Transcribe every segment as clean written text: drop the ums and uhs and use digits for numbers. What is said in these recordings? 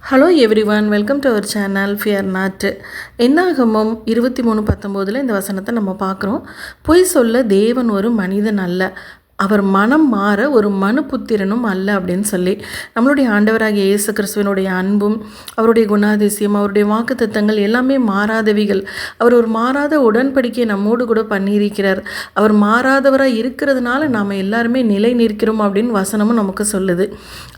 Hello everyone, welcome to our channel fear not. என்னாகமம் 23:19 இந்த வசனத்தை நம்ம பார்க்குறோம். பொய் சொல்ல தேவன் ஒரு மனிதன் அல்ல, அவர் மனம் மாற ஒரு மனுபுத்திரனும் அல்ல அப்படின்னு சொல்லி நம்மளுடைய ஆண்டவராகிய இயேசு கிறிஸ்துவனுடைய அன்பும் அவருடைய குணாதிசயம் அவருடைய வாக்குத்தத்தங்கள் எல்லாமே மாறாதவிகள். அவர் ஒரு மாறாத உடன்படிக்கையை நம்மோடு கூட பண்ணியிருக்கிறார். அவர் மாறாதவராக இருக்கிறதுனால நாம் எல்லாருமே நிலை நிற்கிறோம் அப்படின்னு வசனமும் நமக்கு சொல்லுது.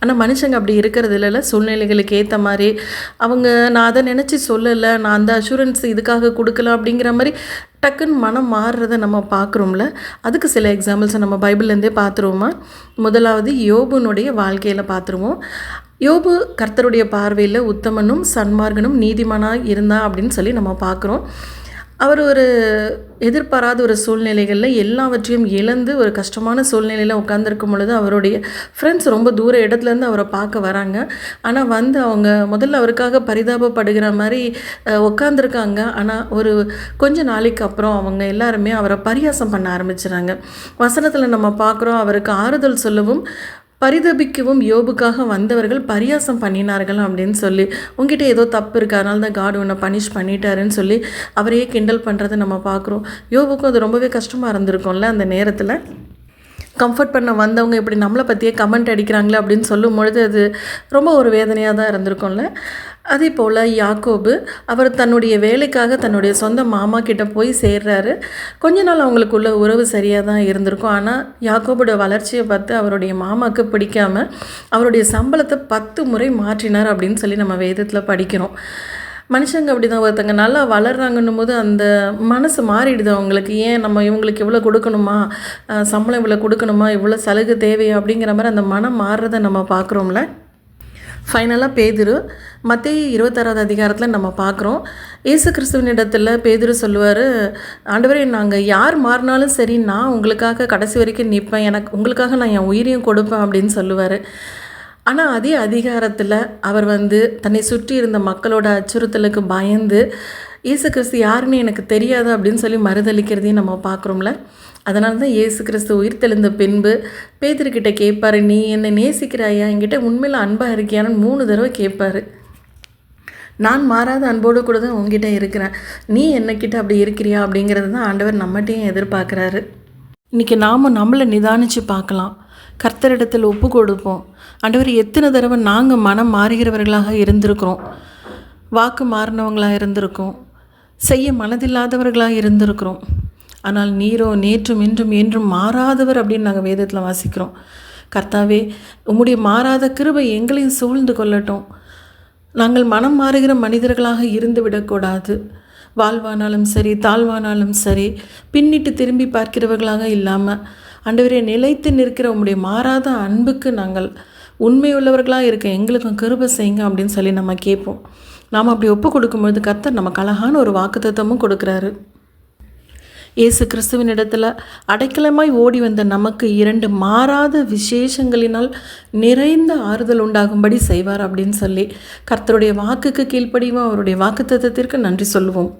ஆனால் மனுஷங்க அப்படி இருக்கிறது இல்லைல்ல, சூழ்நிலைகளுக்கு ஏற்ற மாதிரி அவங்க நான் அதை நினச்சி சொல்லலை, நான் அந்த அஷூரன்ஸ் இதுக்காக கொடுக்கலாம் அப்படிங்கிற மாதிரி டக்குன்னு மனம் மாறுறதை நம்ம பார்க்குறோம்ல. அதுக்கு சில எக்ஸாம்பிள்ஸை நம்ம பைபிள்லேருந்தே பார்த்துருவோமா. முதலாவது யோபுனுடைய வாழ்க்கையில் பார்த்துருவோம். யோபு கர்த்தருடைய பார்வையில் உத்தமனும் சன்மார்கனும் நீதிமானாக இருந்தா அப்படின்னு சொல்லி நம்ம பார்க்குறோம். அவர் ஒரு எதிர்பாராத ஒரு சூழ்நிலைகளில் எல்லாவற்றையும் இழந்து ஒரு கஷ்டமான சூழ்நிலையில் உட்காந்துருக்கும் பொழுது அவருடைய ஃப்ரெண்ட்ஸ் ரொம்ப தூர இடத்துலேருந்து அவரை பார்க்க வராங்க. ஆனால் வந்து அவங்க முதல்ல அவருக்காக பரிதாபப்படுகிற மாதிரி உட்காந்துருக்காங்க. ஆனால் ஒரு கொஞ்ச நாளைக்கு அப்புறம் அவங்க எல்லாருமே அவரை பரியாசம் பண்ண ஆரம்பிச்சுறாங்க. வசனத்தில் நம்ம பார்க்குறோம், அவருக்கு ஆறுதல் சொல்லவும் பரிதபிக்கவும் யோபுக்காக வந்தவர்கள் பரியாசம் பண்ணினார்கள் அப்படின்னு சொல்லி, உங்ககிட்ட ஏதோ தப்பு இருக்குது, அதனால தான் காட் உன்னை பனிஷ் பண்ணிட்டாருன்னு சொல்லி அவரையே கிண்டல் பண்ணுறதை நம்ம பார்க்குறோம். யோபுக்கும் அது ரொம்பவே கஷ்டமாக இருந்திருக்கும்ல. அந்த நேரத்தில் கம்ஃபர்ட் பண்ண வந்தவங்க இப்படி நம்மளை பற்றியே கமெண்ட் அடிக்கிறாங்களே அப்படின்னு சொல்லும் பொழுது அது ரொம்ப ஒரு வேதனையாக தான் இருந்திருக்கும்ல. அதே போல் யாக்கோபு அவர் தன்னுடைய வேலைக்காக தன்னுடைய சொந்த மாமா கிட்டே போய் சேர்றாரு. கொஞ்ச நாள் அவங்களுக்குள்ள உறவு சரியாக தான் இருந்திருக்கும். ஆனால் யாக்கோபோட வளர்ச்சியை பார்த்து அவருடைய மாமாவுக்கு பிடிக்காமல் அவருடைய சம்பளத்தை 10 முறை மாற்றினார் அப்படின்னு சொல்லி நம்ம வேதத்தில் படிக்கிறோம். மனுஷங்க அப்படி தான், ஒருத்தங்க நல்லா வளர்கிறாங்கன்னும் போது அந்த மனசு மாறிடுது அவங்களுக்கு. ஏன் நம்ம இவங்களுக்கு இவ்வளோ கொடுக்கணுமா, சம்பளம் இவ்வளோ கொடுக்கணுமா, இவ்வளோ சலுகை தேவையா அப்படிங்கிற மாதிரி அந்த மனம் மாறுறதை நம்ம பார்க்குறோம்ல. ஃபைனலாக பேதுரு மத்தேயு 26வது அதிகாரத்தில் நம்ம பார்க்குறோம். இயேசு கிறிஸ்துவனிடத்தில் பேதுரு சொல்லுவார், ஆண்டவரே நாங்கள் யார் மாறினாலும் சரி நான் உங்களுக்காக கடைசி வரைக்கும் நிற்பேன், உங்களுக்காக நான் என் உயிரையும் கொடுப்பேன் அப்படின்னு சொல்லுவார். ஆனால் அதே அதிகாரத்தில் அவர் தன்னை சுற்றி இருந்த மக்களோட அச்சுறுத்தலுக்கு பயந்து இயேசு கிறிஸ்து யாருன்னு எனக்கு தெரியாது அப்படின்னு சொல்லி மறுதளிக்கிறதையும் நம்ம பார்க்குறோம்ல. அதனால தான் இயேசு கிறிஸ்து உயிர் தெழுந்த பின்பு பேதுருக்கிட்ட கேட்பார், நீ என்னை நேசிக்கிறாயா, என்கிட்ட உண்மையில் அன்பாக இருக்கியான்னு 3 தடவை கேட்பார். நான் மாறாத அன்போடு கூட தான் உங்ககிட்ட இருக்கிறேன், நீ என்னக்கிட்ட அப்படி இருக்கிறியா அப்படிங்கிறது தான் ஆண்டவர் நம்மகிட்டையும் எதிர்பார்க்குறாரு. இன்றைக்கி நாம் நம்மளை நிதானித்து பார்க்கலாம், கர்த்தரிடத்தில் ஒப்பு கொடுப்போம். ஆண்டவர் எத்தனை தடவை நாங்கள் மனம் மாறுகிறவர்களாக இருந்திருக்கிறோம், வாக்கு மாறினவங்களாக இருந்திருக்கோம், செய்ய மனதில்லாதவர்களாக இருந்திருக்கிறோம். ஆனால் நீரோ நேற்றும் இன்றும் என்றும் மாறாதவர் அப்படின்னு நாங்கள் வேதத்தில் வாசிக்கிறோம். கர்த்தாவே, உம்முடைய மாறாத கிருபை எங்களையும் சூழ்ந்து கொள்ளட்டும். நாங்கள் மனம் மாறுகிற மனிதர்களாக இருந்து விடக்கூடாது. வாழ்வானாலும் சரி தாழ்வானாலும் சரி பின்னிட்டு திரும்பி பார்க்கிறவர்களாக இல்லாமல் ஆண்டவரே நிலைத்து நிற்கிற உம்முடைய மாறாத அன்புக்கு நாங்கள் உண்மையுள்ளவர்களாக இருக்க எங்களுக்கும் கிருபை செய்யுங்க அப்படின்னு சொல்லி நம்ம கேட்போம். நாம் அப்படி ஒப்பு கொடுக்கும்பொழுது கர்த்தர் நமக்கு அழகான ஒரு வாக்குத்தத்தமும் கொடுக்குறாரு. இயேசு கிறிஸ்துவின் இடத்துல அடைக்கலமாய் ஓடி வந்த நமக்கு 2 மாறாத விசேஷங்களினால் நிறைந்த ஆறுதல் உண்டாகும்படி செய்வார் அப்படின்னு சொல்லி கர்த்தருடைய வாக்குக்கு கீழ்ப்படிவோம். அவருடைய வாக்குத்தத்தத்திற்கு நன்றி சொல்லுவோம்.